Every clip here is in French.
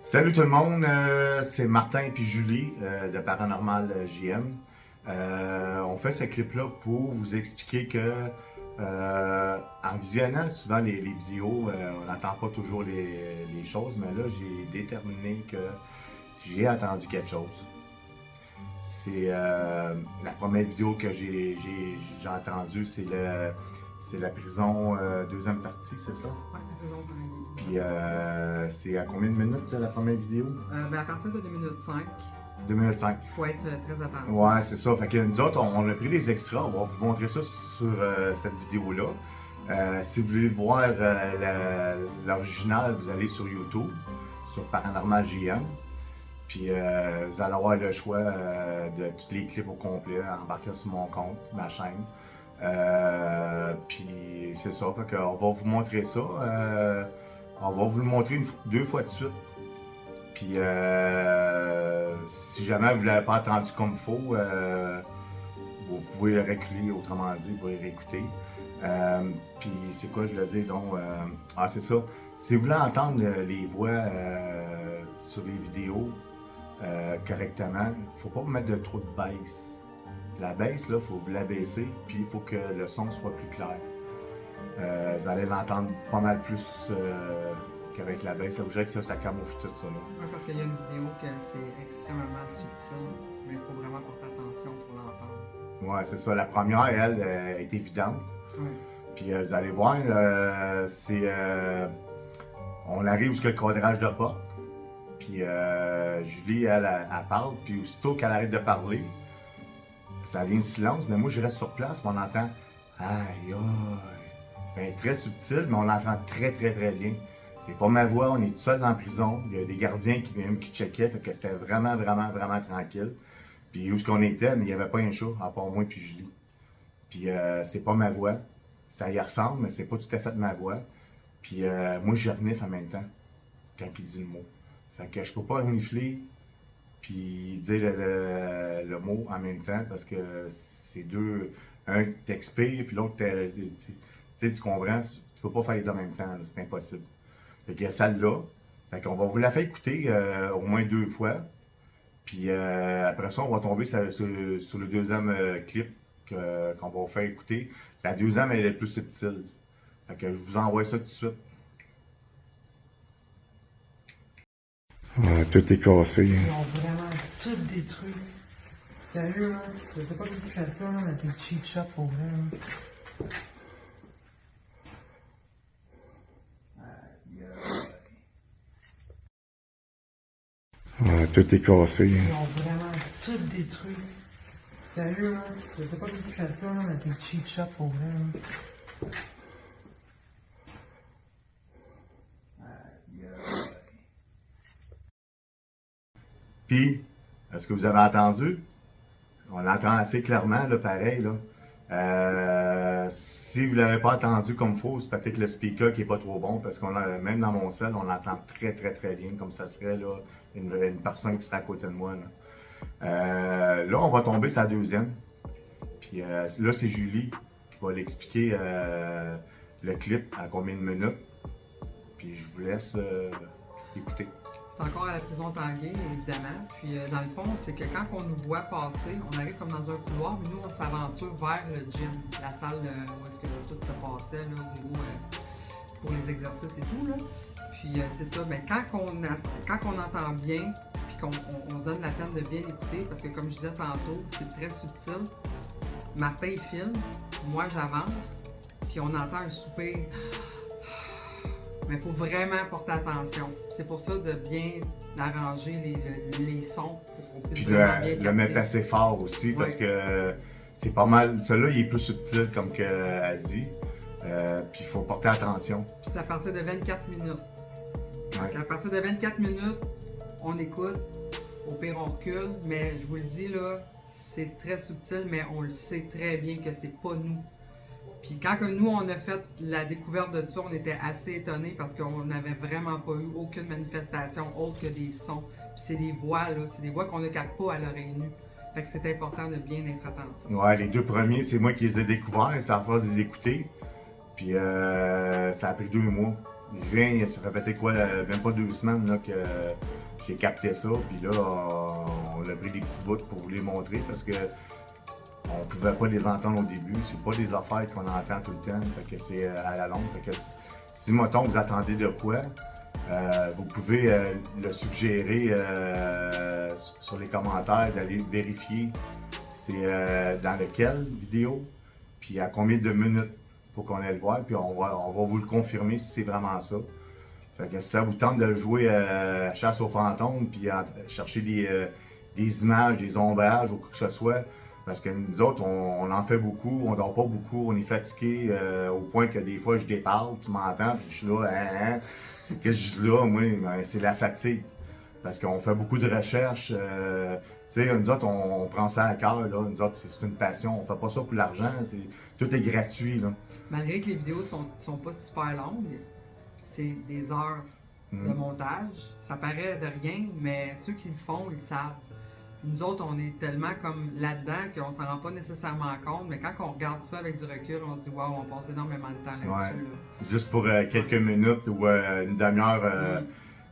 Salut tout le monde, c'est Martin et Julie de Paranormal JM. On fait ce clip-là pour vous expliquer que en visionnant souvent les vidéos, on n'entend pas toujours les choses, mais là j'ai déterminé que j'ai entendu quelque chose. C'est la première vidéo que j'ai entendue, c'est la prison deuxième partie, c'est ça? Ouais, la prison Tanguy. Puis c'est à combien de minutes la première vidéo? À partir de 2 minutes 5, 2 minutes 5. il faut être très attentif. Ouais, c'est ça. Fait que nous autres, on a pris les extras. On va vous montrer ça sur cette vidéo-là. Si vous voulez voir l'original, vous allez sur YouTube, sur Paranormal JM. Puis vous allez avoir le choix de tous les clips au complet, embarquer sur mon compte, ma chaîne. Puis c'est ça. Fait qu'on va vous montrer ça. On va vous le montrer deux fois de suite. Puis si jamais vous ne l'avez pas entendu comme il faut, vous pouvez reculer, autrement dit, pour y réécouter. Puis c'est quoi je voulais dire donc? C'est ça. Si vous voulez entendre les voix sur les vidéos correctement, il ne faut pas mettre de trop de baisse. La baisse, là, il faut vous la baisser, puis il faut que le son soit plus clair. Vous allez l'entendre pas mal plus qu'avec la baisse. Ça vous dirait que ça camoufle tout ça. Là. Ouais, parce qu'il y a une vidéo que c'est extrêmement subtil, mais il faut vraiment porter attention pour l'entendre. Ouais, c'est ça. La première, elle, est évidente. Ouais. Puis vous allez voir, on arrive jusqu'au cadrage de porte. Puis Julie, elle parle. Puis aussitôt qu'elle arrête de parler, ça vient silence. Mais moi, je reste sur place, mais on entend aïe aïe. Ben, très subtil, mais on l'entend très très très bien. C'est pas ma voix, on est tout seul dans la prison. Il y a des gardiens qui checkaient, fait que c'était vraiment tranquille. Puis où est-ce qu'on était, mais il n'y avait pas un chat, à part moi et Julie. Puis c'est pas ma voix. Ça y ressemble, mais c'est pas tout à fait ma voix. Puis moi, je renifle en même temps, quand il dit le mot. Fait que je peux pas renifler puis dire le mot en même temps, parce que c'est deux. Un t'expire, puis l'autre, tu comprends? Tu peux pas faire les deux en même temps, c'est impossible. Fait qu'il y a celle-là. Fait qu'on va vous la faire écouter au moins 2 fois. Puis après ça, on va tomber sur le deuxième clip qu'on va vous faire écouter. La deuxième, elle est plus subtile. Fait que je vous envoie ça tout de suite. Tout est cassé. Ils ont vraiment tout détruit. Sérieux, là, je sais pas qui fait ça, là, mais c'est cheap shot pour vrai. Là. Tout est cassé. Ils ont vraiment tout détruit. Sérieux, là, je sais pas qui fait ça, là, mais c'est cheap shot pour vrai. Là. Puis, est-ce que vous avez entendu? On l'entend assez clairement, là, pareil. Là. Si vous ne l'avez pas entendu comme il faut, c'est peut-être le speaker qui n'est pas trop bon, parce qu'on même dans mon cell, on l'entend très bien, comme ça serait là, une personne qui serait à côté de moi. Là, on va tomber sur la deuxième. Puis là, c'est Julie qui va l'expliquer le clip à combien de minutes. Puis je vous laisse écouter. C'est encore à la prison Tanguy, évidemment. Puis dans le fond, c'est que quand on nous voit passer, on arrive comme dans un couloir, mais nous, on s'aventure vers le gym, la salle où est-ce que tout se passait, là, au niveau pour les exercices et tout. Là. Puis c'est ça, ben, quand on entend bien, puis qu'on se donne la peine de bien écouter, parce que comme je disais tantôt, c'est très subtil. Martin, il filme, moi, j'avance, puis on entend un soupir. Mais il faut vraiment porter attention. C'est pour ça de bien arranger les sons pour qu'on puisse puis vraiment bien le mettre assez fort aussi, parce que c'est pas mal. Celui-là, il est plus subtil, comme elle dit. Puis il faut porter attention. Puis c'est à partir de 24 minutes. Ouais. À partir de 24 minutes, on écoute. Au pire, on recule. Mais je vous le dis, là, c'est très subtil, mais on le sait très bien que c'est pas nous. Puis quand que nous, on a fait la découverte de ça, on était assez étonnés parce qu'on n'avait vraiment pas eu aucune manifestation autre que des sons. Puis c'est des voix, là, c'est des voix qu'on ne capte pas à l'oreille nue. Fait que c'est important de bien être attentif. Ouais, les 2 premiers, c'est moi qui les ai découverts, c'est à force de les écouter. Puis ça a pris 2 mois je viens, ça fait peut-être quoi, même pas 2 semaines là, que j'ai capté ça, puis là, on a pris des petits bouts pour vous les montrer parce que on pouvait pas les entendre au début. C'est pas des affaires qu'on entend tout le temps, fait que c'est à la longue. Fait que si, mettons, vous attendez de quoi, vous pouvez le suggérer sur les commentaires, d'aller vérifier c'est dans lequel vidéo, puis à combien de minutes pour qu'on aille le voir, puis on va vous le confirmer si c'est vraiment ça. Fait que si ça vous tente de jouer à chasse aux fantômes, puis chercher des images, des ombrages ou quoi que ce soit, parce que nous autres, on en fait beaucoup, on dort pas beaucoup, on est fatigué au point que des fois je déparle, tu m'entends, puis je suis là, c'est que je suis là, moi, ben, c'est la fatigue. Parce qu'on fait beaucoup de recherches. Tu sais, nous autres, on prend ça à cœur, là. Nous autres, c'est une passion. On fait pas ça pour l'argent. Tout est gratuit, là. Malgré que les vidéos sont pas super longues, c'est des heures de montage. Ça paraît de rien, mais ceux qui le font, ils le savent. Nous autres, on est tellement comme là-dedans qu'on s'en rend pas nécessairement compte, mais quand on regarde ça avec du recul, on se dit waouh, on passe énormément de temps là-dessus. Ouais. Là. Juste pour quelques minutes ou une demi-heure,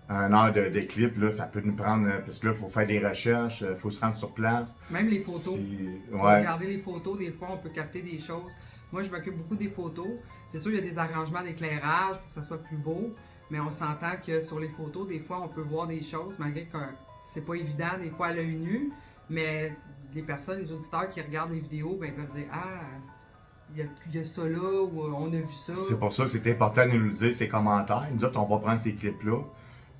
une heure de clip, là, ça peut nous prendre. Parce que là, il faut faire des recherches, il faut se rendre sur place. Même les photos. Faut Ouais. regarder les photos, des fois, on peut capter des choses. Moi, je m'occupe beaucoup des photos. C'est sûr, il y a des arrangements d'éclairage pour que ça soit plus beau, mais on s'entend que sur les photos, des fois, on peut voir des choses, malgré que c'est pas évident, des fois, à l'œil nu, mais les personnes, les auditeurs qui regardent les vidéos, ben, ils peuvent dire « Ah, il y a ça là, ou on a vu ça. » C'est pour ça que c'est important de nous le dire, ces commentaires. Nous autres, on va prendre ces clips-là,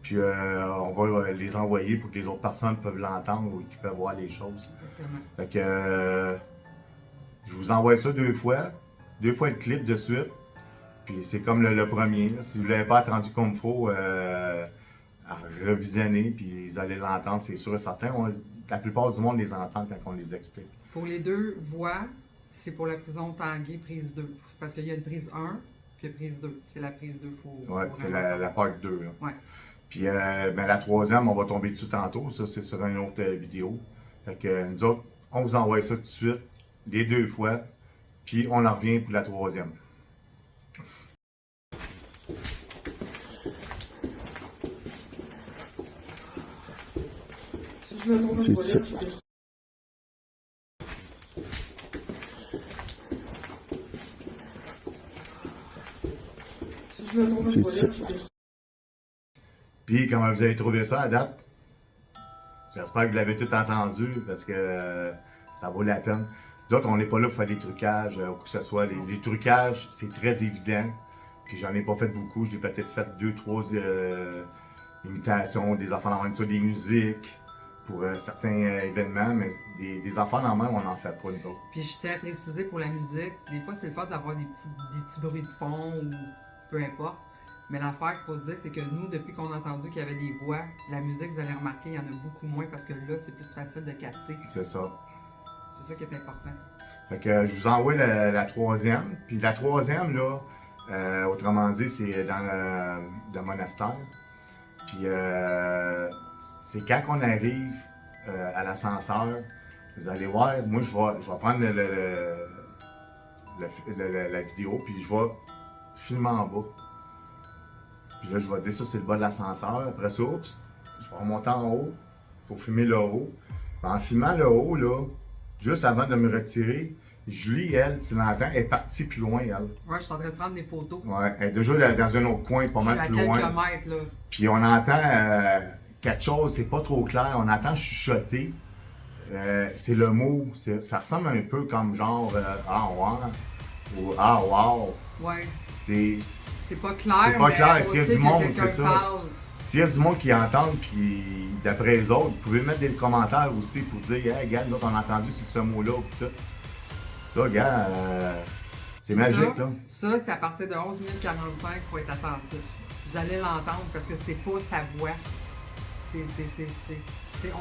puis on va les envoyer pour que les autres personnes peuvent l'entendre ou qu'ils peuvent voir les choses. Exactement. Fait que je vous envoie ça 2 fois le clip de suite. Puis c'est comme le premier. Là. Si vous ne l'avez pas attendu comme il faut, à revisionner, puis vous allez l'entendre, c'est sûr et certain. La plupart du monde les entend quand on les explique. Pour les 2 voix, c'est pour la prison Tanguay, prise 2. Parce qu'il y a une prise 1, puis une prise 2. C'est la prise 2. Ouais, c'est la part 2. Là. Ouais. Puis ben, la troisième, on va tomber dessus tantôt. Ça, c'est sur une autre vidéo. Fait que nous autres, on vous envoie ça tout de suite, les 2 fois, puis on en revient pour la troisième. C'est ça. C'est ça. Puis comment vous avez trouvé ça à date? J'espère que vous l'avez tout entendu parce que ça vaut la peine. Nous autres, on n'est pas là pour faire des trucages ou que ce soit. Les trucages, c'est très évident. Puis j'en ai pas fait beaucoup. J'ai peut-être fait 2-3 imitations, des affaires dans le même ça, des musiques pour certains événements, mais des affaires dans le même, on n'en fait pas, nous autres. Puis je tiens à préciser pour la musique, des fois c'est le fait d'avoir des petits bruits de fond ou peu importe. Mais l'affaire qu'il faut se dire, c'est que nous, depuis qu'on a entendu qu'il y avait des voix, la musique, vous allez remarquer, il y en a beaucoup moins parce que là, c'est plus facile de capter. C'est ça. C'est ça qui est important. Fait que je vous envoie la troisième. Puis la troisième, là, autrement dit, c'est dans le monastère. Puis c'est quand on arrive à l'ascenseur, vous allez voir, moi je vais prendre la vidéo, puis je vais filmer en bas. Puis là, je vais dire ça, c'est le bas de l'ascenseur. Après ça, oups, je vais remonter en haut pour filmer le haut. En filmant le haut, là, juste avant de me retirer, Julie, elle, tu l'entends, est partie plus loin, elle. Ouais, je suis en train de prendre des photos. Ouais, elle est déjà dans un autre coin, pas mal Je suis plus à loin. quelques mètres, là. Puis on entend quelque chose, c'est pas trop clair, on entend chuchoter. C'est le mot, ça ressemble un peu comme genre ah ouais ou ah wow. Ouais. C'est pas clair. C'est pas mais clair, on s'il y a sait du que monde, quelqu'un c'est ça. parle. S'il y a du monde qui entend, puis d'après les autres, vous pouvez mettre des commentaires aussi pour dire hey, gars, nous autres, on a entendu c'est ce mot-là ou tout. Ça, gars, c'est magique, là. Ça, c'est à partir de 11 045 qu'il faut être attentif. Vous allez l'entendre parce que c'est pas sa voix.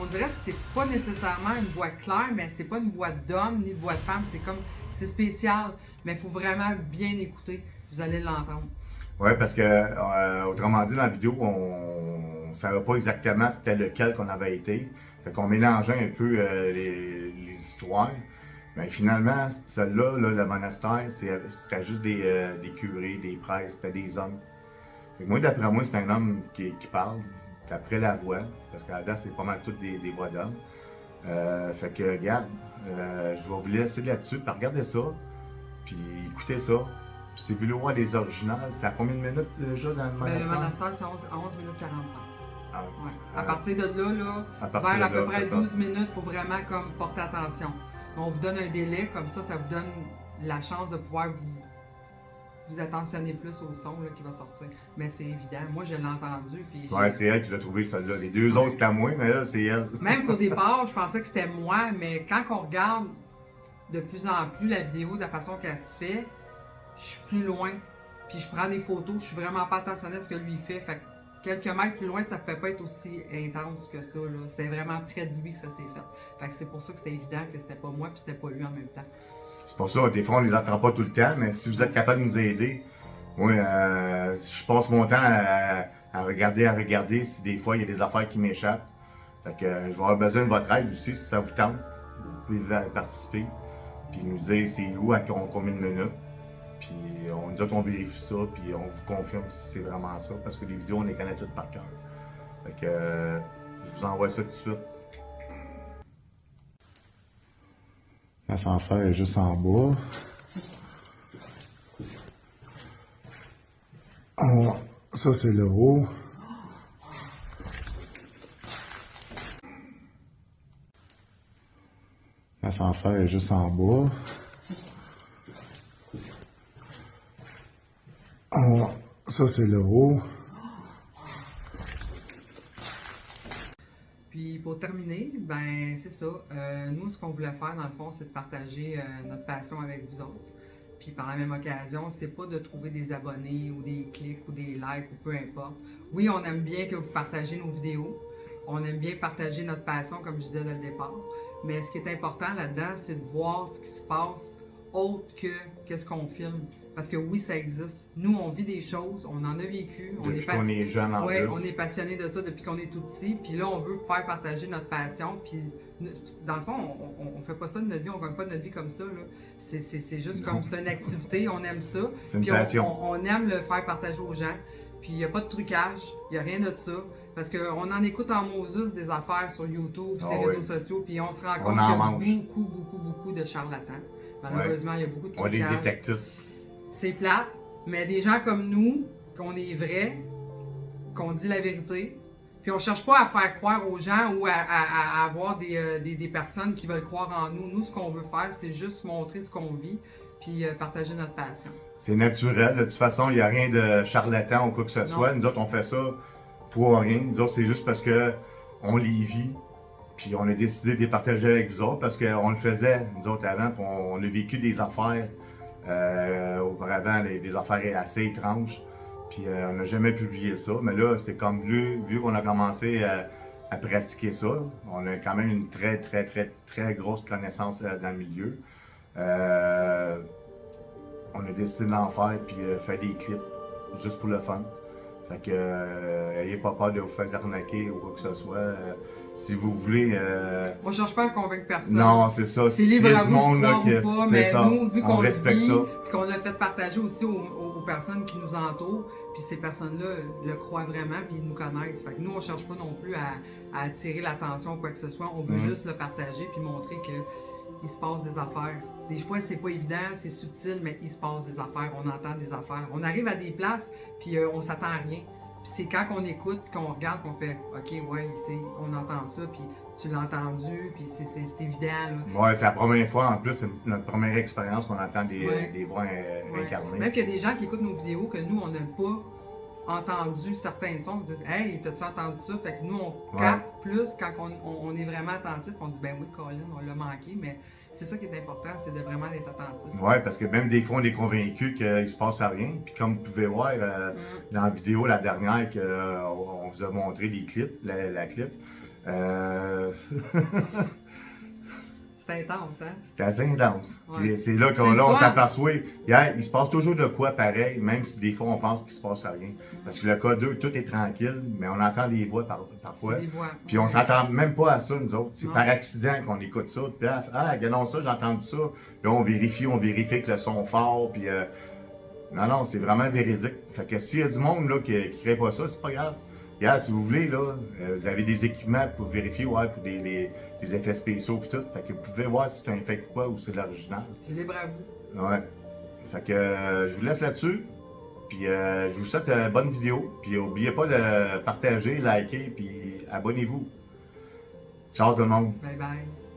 On dirait que c'est pas nécessairement une voix claire, mais c'est pas une voix d'homme ni de voix de femme. C'est spécial, mais il faut vraiment bien écouter. Vous allez l'entendre. Oui, parce que, autrement dit, dans la vidéo, on ne savait pas exactement c'était lequel qu'on avait été. Fait qu'on mélangeait un peu les histoires. Mais finalement, celle-là, là, le monastère, c'était juste des curés, des prêtres, c'était des hommes. Fait que moi, d'après moi, c'est un homme qui parle, d'après la voix, parce qu'à la date, c'est pas mal toutes des voix d'hommes. Fait que, regarde, je vais vous laisser là-dessus, puis regardez ça, puis écoutez ça. Puis si vous voulez voir les originales, c'est à combien de minutes déjà dans le Le monastère? monastère, c'est 11 minutes 45. Ah, Ouais. À partir de là, à partir vers de à peu là, près c'est ça. 12 minutes, il faut vraiment comme porter attention. On vous donne un délai, comme ça vous donne la chance de pouvoir vous attentionner plus au son là, qui va sortir. Mais c'est évident. Moi, je l'ai entendu. Puis Ouais, c'est elle qui l'a trouvé celle-là. Les deux autres, c'était à moi, mais là, c'est elle. même qu'au départ, je pensais que c'était moi, mais quand on regarde de plus en plus la vidéo de la façon qu'elle se fait, je suis plus loin. Puis je prends des photos, je suis vraiment pas attentionnée à ce que lui fait. Fait que quelques mètres plus loin, ça ne peut pas être aussi intense que ça. C'était vraiment près de lui que ça s'est fait. Fait que c'est pour ça que c'était évident que c'était pas moi puis c'était pas lui en même temps. C'est pour ça, des fois, on les entend pas tout le temps, mais si vous êtes capable de nous aider, moi, je passe mon temps à regarder si des fois, il y a des affaires qui m'échappent. Fait que je vais avoir besoin de votre aide aussi, si ça vous tente. Vous pouvez participer, puis nous dire c'est où, à combien de minutes. Puis nous autres, on vérifie ça, puis on vous confirme si c'est vraiment ça, parce que les vidéos, on les connaît toutes par cœur. Fait que je vous envoie ça tout de suite. L'ascenseur est juste en bas. Ça, c'est le haut. L'ascenseur est juste en bas. Ça, c'est le haut. Puis pour terminer, ben c'est ça. Nous, ce qu'on voulait faire, dans le fond, c'est de partager notre passion avec vous autres. Puis par la même occasion, c'est pas de trouver des abonnés ou des clics ou des likes ou peu importe. Oui, on aime bien que vous partagez nos vidéos. On aime bien partager notre passion, comme je disais dès le départ. Mais ce qui est important là-dedans, c'est de voir ce qui se passe autre que qu'est-ce qu'on filme. Parce que oui, ça existe. Nous, on vit des choses, on en a vécu. Depuis qu'on est jeune en plus. On est passionné de ça depuis qu'on est tout petit. Puis là, on veut faire partager notre passion. Puis dans le fond, on fait pas ça de notre vie, on gagne pas de notre vie comme ça. C'est juste comme c'est une activité, on aime ça. C'est une puis passion. on aime le faire partager aux gens. Puis il n'y a pas de trucage, il n'y a rien de ça. Parce qu'on en écoute en Moses des affaires sur YouTube, sur les réseaux sociaux, puis on se rend compte qu'il y a beaucoup de charlatans. Malheureusement, il y a beaucoup de trucages. On les détecte tous. C'est plate, mais des gens comme nous, qu'on est vrais, qu'on dit la vérité, puis on cherche pas à faire croire aux gens ou à avoir des personnes qui veulent croire en nous. Nous, ce qu'on veut faire, c'est juste montrer ce qu'on vit, puis partager notre passion. C'est naturel. De toute façon, il n'y a rien de charlatan ou quoi que ce soit. Nous autres, on fait ça pour rien. Nous autres, c'est juste parce que on les vit. Puis on a décidé de les partager avec vous autres parce qu'on le faisait, nous autres, avant. Puis on a vécu des affaires auparavant, des affaires assez étranges. Puis on n'a jamais publié ça. Mais là, c'est comme vu qu'on a commencé à pratiquer ça, on a quand même une très grosse connaissance dans le milieu. On a décidé d'en faire puis faire des clips juste pour le fun. Fait que ayez pas peur de vous faire arnaquer ou quoi que ce soit. Si vous voulez. On cherche pas à convaincre personne. Non, c'est ça. C'est libre à vous de croire que ou pas, c'est mais ça. nous, vu On qu'on le respecte vit, ça. puis qu'on l'a fait partager aussi aux personnes qui nous entourent, puis ces personnes-là le croient vraiment, puis ils nous connaissent. Fait que nous, on cherche pas non plus à attirer l'attention ou quoi que ce soit. On veut juste le partager puis montrer qu'il se passe des affaires. Des fois, c'est pas évident, c'est subtil, mais il se passe des affaires, on entend des affaires. On arrive à des places, puis on s'attend à rien. Puis c'est quand on écoute, qu'on regarde, qu'on fait « OK, ouais, on entend ça, puis tu l'as entendu, puis c'est évident. » là. Ouais, c'est la première fois, en plus, c'est notre première expérience qu'on entend des voix incarnées. Même qu'il y a des gens qui écoutent nos vidéos que nous, on n'a pas entendu certains sons, ils disent « Hey, t'as-tu entendu ça? » Fait que nous, on capte plus quand on est vraiment attentif, on dit « Ben oui, Colin, on l'a manqué, mais... » C'est ça qui est important, c'est de vraiment être attentif. Oui, parce que même des fois, on est convaincu qu'il se passe à rien. Puis comme vous pouvez voir dans la vidéo, la dernière, qu'on vous a montré des clips, la clip. C'est intense, hein? C'est assez intense. Ouais. Puis c'est là qu'on s'aperçoit, il se passe toujours de quoi pareil, même si des fois on pense qu'il se passe à rien. Parce que le cas 2, tout est tranquille, mais on entend des voix parfois. Des voix. Puis on s'attend même pas à ça, nous autres. C'est par accident qu'on écoute ça. Puis regardons ça, j'ai entendu ça. Là, on vérifie que le son est fort. Puis Non, non, c'est vraiment véridique. Fait que s'il y a du monde là, qui ne crée pas ça, c'est pas grave. Regarde, si vous voulez, là, vous avez des équipements pour vérifier, ouais, pour des effets spéciaux et tout. Fait que vous pouvez voir si c'est un effet ou quoi ou c'est de l'original. C'est libre à vous. Ouais. Fait que je vous laisse là-dessus. Puis je vous souhaite une bonne vidéo. Puis n'oubliez pas de partager, liker, puis abonnez-vous. Ciao tout le monde. Bye bye.